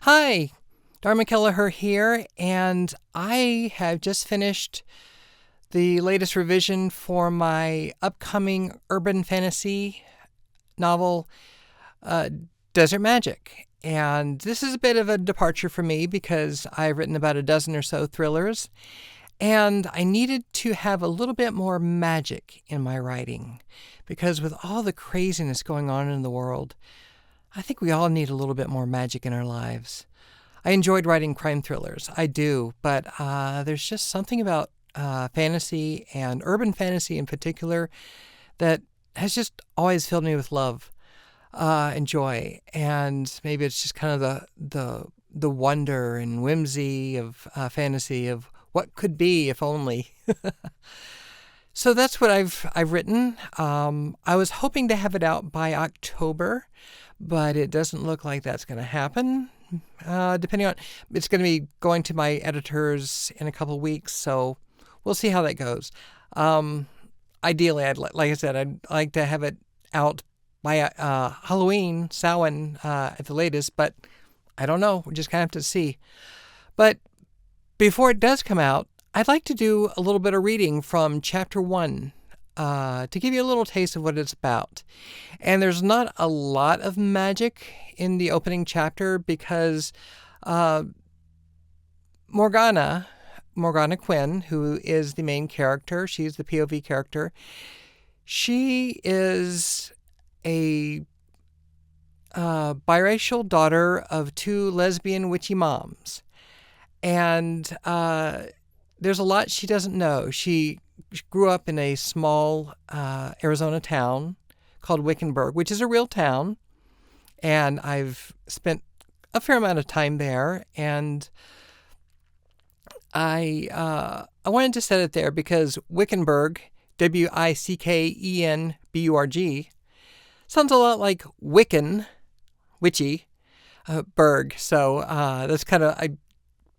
Hi, Dharma Kelleher here, and I have just finished the latest revision for my upcoming urban fantasy novel, uh, Desert Magic. And this is a bit of a departure for me because I've written about a dozen or so thrillers, and I needed to have a little bit more magic in my writing because with all the craziness going on in the world, I think we all need a little bit more magic in our lives. I enjoyed writing crime thrillers. I do, but there's just something about fantasy and urban fantasy in particular that has just always filled me with love and joy. And maybe it's just kind of the wonder and whimsy of fantasy of what could be if only. So that's what I've written. I was hoping to have it out by October, but it doesn't look like that's going to happen. Depending on, it's going to be going to my editors in a couple of weeks, so we'll see how that goes. Ideally, like I said, I'd like to have it out by Halloween, Samhain at the latest, but I don't know. We're just going to have to see. But before it does come out, I'd like to do a little bit of reading from Chapter 1 to give you a little taste of what it's about. And there's not a lot of magic in the opening chapter because Morgana Quinn, who is the main character, she's the POV character, she is a biracial daughter of two lesbian witchy moms. And there's a lot she doesn't know. She grew up in a small Arizona town called Wickenburg, which is a real town. And I've spent a fair amount of time there. And I wanted to set it there because Wickenburg, Wickenburg, sounds a lot like witchy, Berg. So that's kind of, I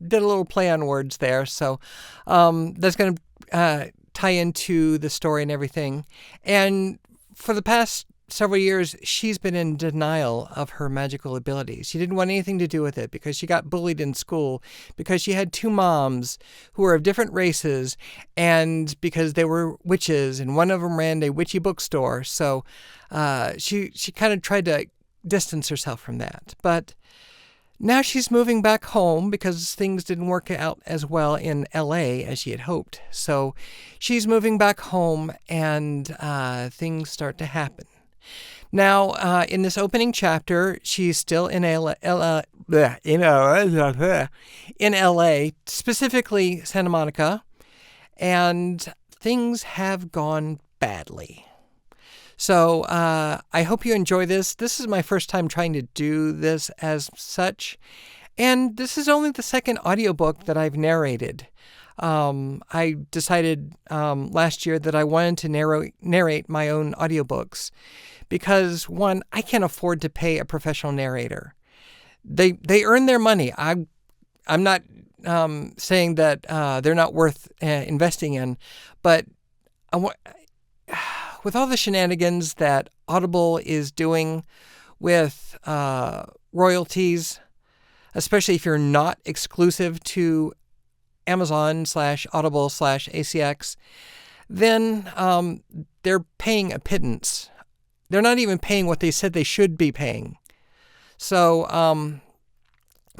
did a little play on words there. So that's going to tie into the story and everything. And for the past several years, she's been in denial of her magical abilities. She didn't want anything to do with it because she got bullied in school, because she had two moms who were of different races, and because they were witches, and one of them ran a witchy bookstore. So she kind of tried to distance herself from that. But now she's moving back home because things didn't work out as well in LA as she had hoped. So she's moving back home and things start to happen. Now, in this opening chapter, she's still in LA, specifically Santa Monica, and things have gone badly. So I hope you enjoy this. This is my first time trying to do this as such. And this is only the second audiobook that I've narrated. I decided last year that I wanted to narrate my own audiobooks because, one, I can't afford to pay a professional narrator. They earn their money. I'm not saying that they're not worth investing in, but with all the shenanigans that Audible is doing with royalties, especially if you're not exclusive to Amazon/Audible/ACX, then they're paying a pittance. They're not even paying what they said they should be paying. So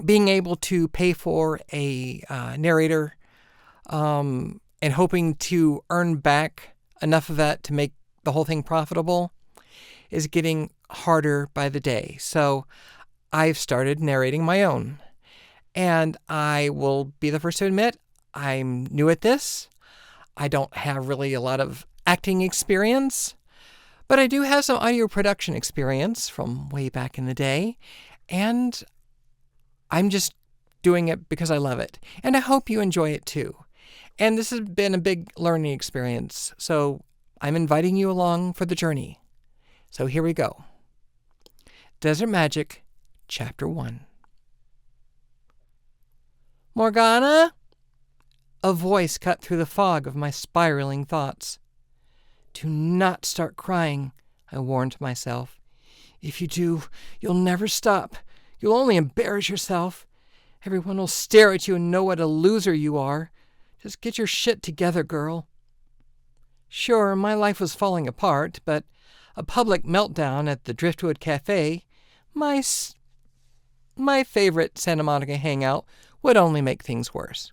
being able to pay for a narrator and hoping to earn back enough of that to make the whole thing profitable is getting harder by the day. So I've started narrating my own. And I will be the first to admit, I'm new at this. I don't have really a lot of acting experience, but I do have some audio production experience from way back in the day. And I'm just doing it because I love it. And I hope you enjoy it too. And this has been a big learning experience. So I'm inviting you along for the journey. So here we go. Desert Magic, Chapter 1. Morgana? A voice cut through the fog of my spiraling thoughts. Do not start crying, I warned myself. If you do, you'll never stop. You'll only embarrass yourself. Everyone will stare at you and know what a loser you are. Just get your shit together, girl." Sure, my life was falling apart, but a public meltdown at the Driftwood Cafe, my favorite Santa Monica hangout, would only make things worse.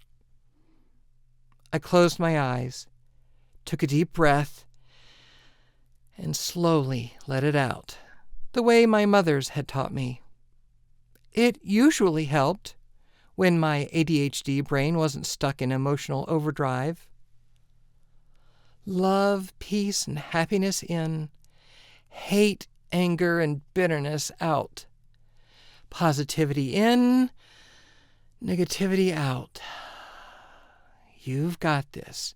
I closed my eyes, took a deep breath, and slowly let it out, the way my mother's had taught me. It usually helped when my ADHD brain wasn't stuck in emotional overdrive. Love, peace, and happiness in. Hate, anger, and bitterness out. Positivity in. Negativity out. You've got this.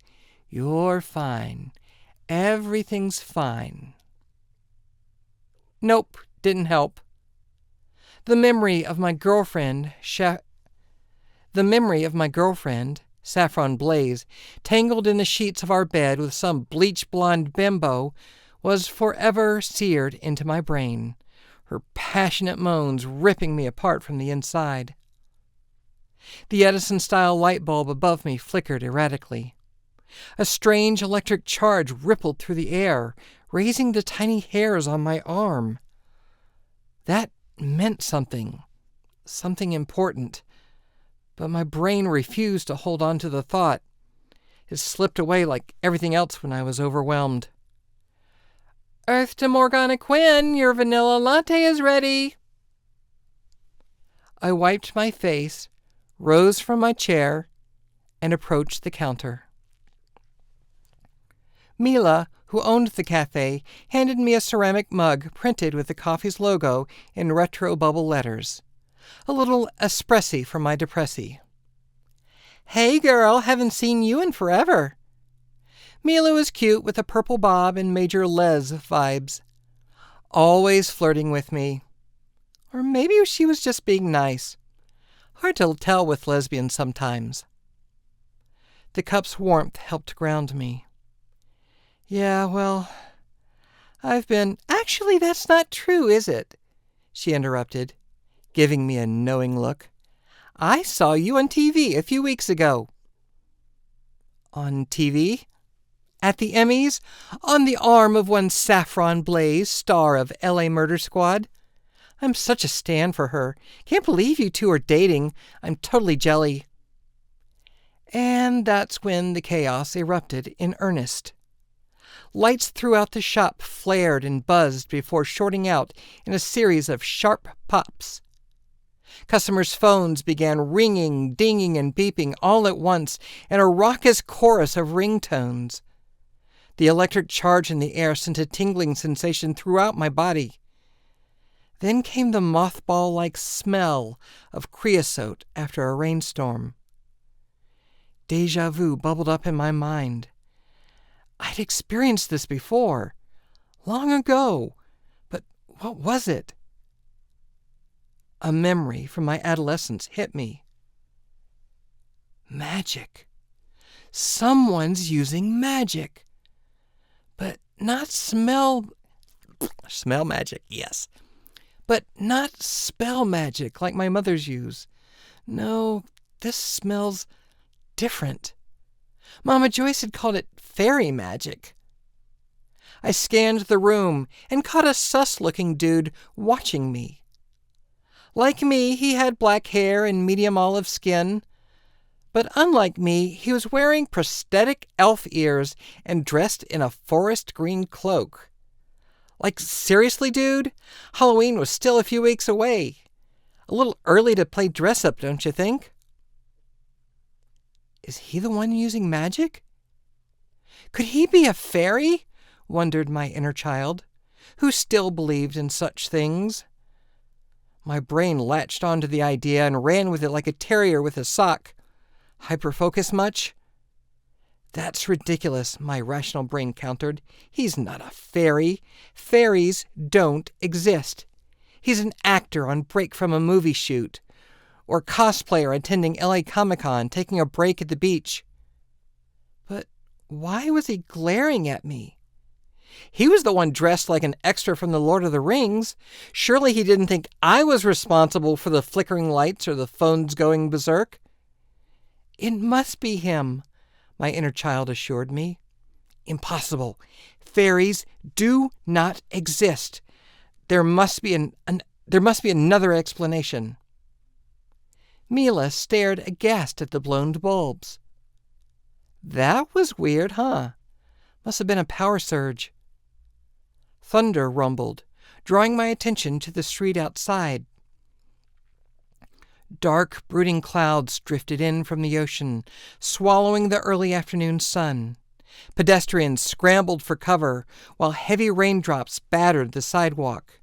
You're fine. Everything's fine. Nope, didn't help. The memory of my girlfriend, Saffron Blaze, tangled in the sheets of our bed with some bleach-blonde bimbo, was forever seared into my brain, her passionate moans ripping me apart from the inside. The Edison-style light bulb above me flickered erratically. A strange electric charge rippled through the air, raising the tiny hairs on my arm. That meant something important, but my brain refused to hold on to the thought. It slipped away like everything else when I was overwhelmed. "Earth to Morgana Quinn, your vanilla latte is ready." I wiped my face, rose from my chair, and approached the counter. Mila, who owned the cafe, handed me a ceramic mug printed with the coffee's logo in retro bubble letters. A little espressi for my depressi. "Hey girl, haven't seen you in forever." Mila was cute with a purple bob and Major Les vibes. Always flirting with me. Or maybe she was just being nice. Hard to tell with lesbians sometimes. The cup's warmth helped ground me. "Yeah, well, I've been—" "Actually, that's not true, is it?" she interrupted, giving me a knowing look. "I saw you on TV a few weeks ago." "On TV? At the Emmys? On the arm of one Saffron Blaze, star of L.A. Murder Squad? I'm such a stan for her. Can't believe you two are dating. I'm totally jelly." And that's when the chaos erupted in earnest. Lights throughout the shop flared and buzzed before shorting out in a series of sharp pops. Customers' phones began ringing, dinging, and beeping all at once in a raucous chorus of ringtones. The electric charge in the air sent a tingling sensation throughout my body. Then came the mothball-like smell of creosote after a rainstorm. Déjà vu bubbled up in my mind. I'd experienced this before, long ago, but what was it? A memory from my adolescence hit me. Magic. Someone's using magic. But not smell magic, yes. But not spell magic like my mother's use. No, this smells different. Mama Joyce had called it fairy magic. I scanned the room and caught a sus-looking dude watching me. Like me, he had black hair and medium olive skin. But unlike me, he was wearing prosthetic elf ears and dressed in a forest green cloak. Like, seriously, dude? Halloween was still a few weeks away. A little early to play dress-up, don't you think? Is he the one using magic? Could he be a fairy? Wondered my inner child, who still believed in such things. My brain latched onto the idea and ran with it like a terrier with a sock. Hyperfocus much? That's ridiculous, my rational brain countered. He's not a fairy. Fairies don't exist. He's an actor on break from a movie shoot, or cosplayer attending LA Comic-Con, taking a break at the beach. But why was he glaring at me? He was the one dressed like an extra from the Lord of the Rings. Surely he didn't think I was responsible for the flickering lights or the phones going berserk. It must be him, my inner child assured me. Impossible. Fairies do not exist. There must be another explanation. Mila stared aghast at the blown bulbs. That was weird, huh? Must have been a power surge. Thunder rumbled, drawing my attention to the street outside. Dark, brooding clouds drifted in from the ocean, swallowing the early afternoon sun. Pedestrians scrambled for cover, while heavy raindrops battered the sidewalk.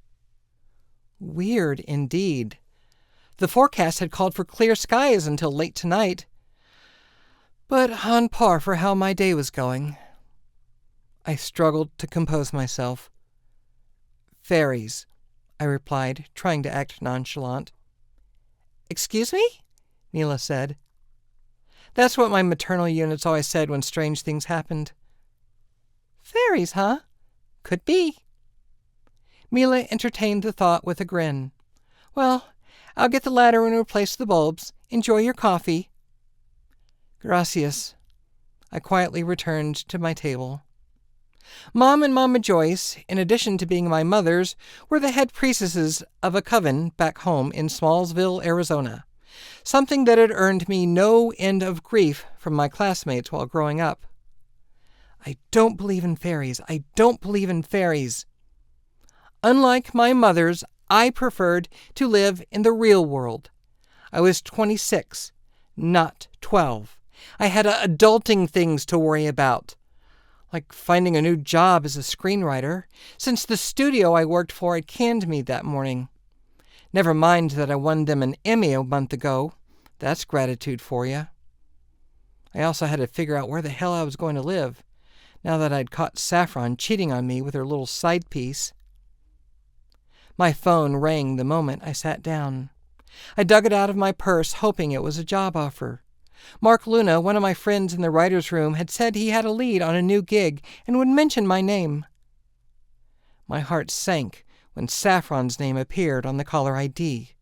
Weird indeed. The forecast had called for clear skies until late tonight, but on par for how my day was going. I struggled to compose myself. Fairies, I replied, trying to act nonchalant. Excuse me? Mila said. That's what my maternal units always said when strange things happened. Fairies, huh? Could be. Mila entertained the thought with a grin. Well, I'll get the ladder and replace the bulbs. Enjoy your coffee. Gracias. I quietly returned to my table. Mom and Mama Joyce, in addition to being my mothers, were the head priestesses of a coven back home in Smallsville, Arizona, something that had earned me no end of grief from my classmates while growing up. I don't believe in fairies. I don't believe in fairies. Unlike my mothers, I preferred to live in the real world. I was 26, not 12. I had adulting things to worry about, like finding a new job as a screenwriter, since the studio I worked for had canned me that morning. Never mind that I won them an Emmy a month ago. That's gratitude for you. I also had to figure out where the hell I was going to live, now that I'd caught Saffron cheating on me with her little side piece. My phone rang the moment I sat down. I dug it out of my purse, hoping it was a job offer. Mark Luna, one of my friends in the writer's room, had said he had a lead on a new gig and would mention my name. My heart sank when Saffron's name appeared on the caller ID.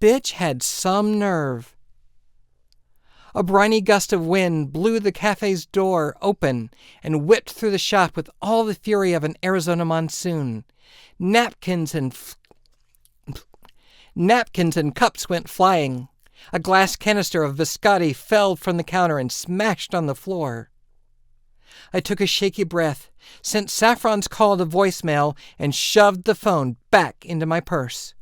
Bitch had some nerve. A briny gust of wind blew the cafe's door open and whipped through the shop with all the fury of an Arizona monsoon. Napkins and cups went flying. A glass canister of biscotti fell from the counter and smashed on the floor. I took a shaky breath, sent Saffron's call to voicemail, and shoved the phone back into my purse.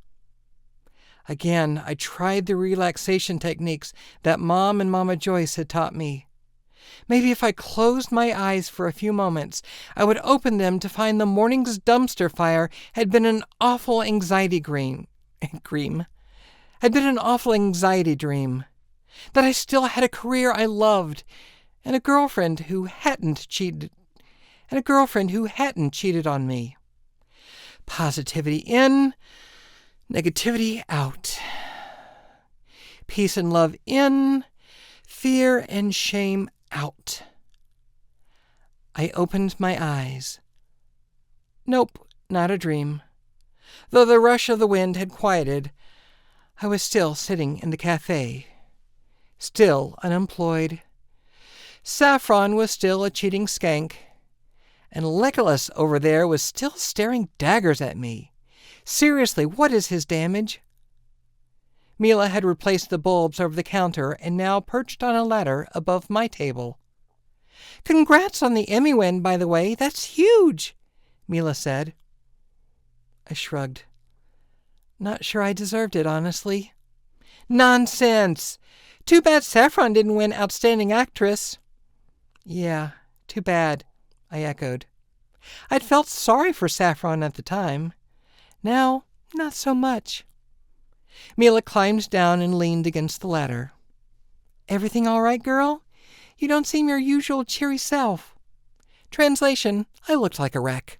Again, I tried the relaxation techniques that Mom and Mama Joyce had taught me. Maybe if I closed my eyes for a few moments, I would open them to find the morning's dumpster fire had been an awful anxiety dream. That I still had a career I loved, and a girlfriend who hadn't cheated on me. Positivity in, negativity out. Peace and love in, fear and shame out. I opened my eyes. Nope, not a dream. Though the rush of the wind had quieted, I was still sitting in the cafe, still unemployed. Saffron was still a cheating skank, and Legolas over there was still staring daggers at me. Seriously, what is his damage? Mila had replaced the bulbs over the counter and now perched on a ladder above my table. Congrats on the Emmy win, by the way. That's huge, Mila said. I shrugged. Not sure I deserved it, honestly. Nonsense! Too bad Saffron didn't win Outstanding Actress. Yeah, too bad, I echoed. I'd felt sorry for Saffron at the time. Now, not so much. Mila climbed down and leaned against the ladder. Everything all right, girl? You don't seem your usual cheery self. Translation, I looked like a wreck.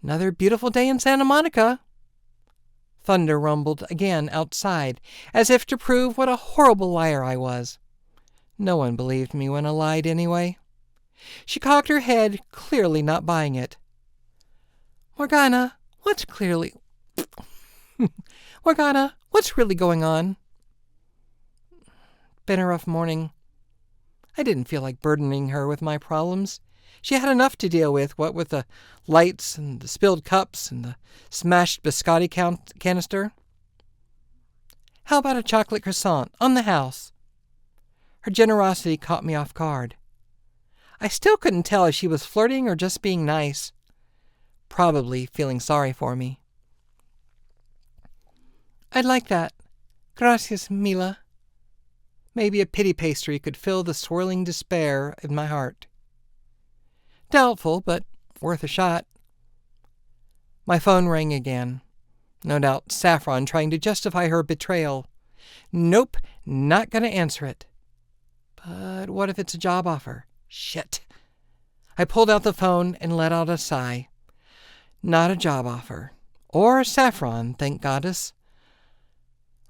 Another beautiful day in Santa Monica. Thunder rumbled again outside, as if to prove what a horrible liar I was. No one believed me when I lied anyway. She cocked her head, clearly not buying it. Morgana, what's Morgana, what's really going on? Been a rough morning. I didn't feel like burdening her with my problems. She had enough to deal with, what with the lights and the spilled cups and the smashed biscotti canister. How about a chocolate croissant on the house? Her generosity caught me off guard. I still couldn't tell if she was flirting or just being nice. Probably feeling sorry for me. I'd like that. Gracias, Mila. Maybe a pity pastry could fill the swirling despair in my heart. Doubtful, but worth a shot. My phone rang again. No doubt Saffron trying to justify her betrayal. Nope, not going to answer it. But what if it's a job offer? Shit. I pulled out the phone and let out a sigh. Not a job offer. Or Saffron, thank goddess.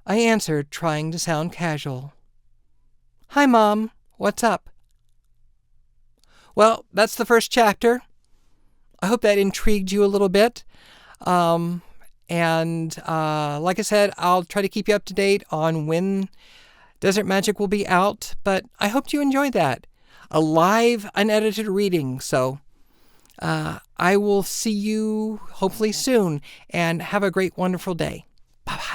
I answered, trying to sound casual. Hi, Mom. What's up? Well, that's the first chapter. I hope that intrigued you a little bit. Like I said, I'll try to keep you up to date on when Desert Magic will be out, but I hope you enjoyed that. A live, unedited reading, so I will see you hopefully soon, and have a great, wonderful day. Bye-bye.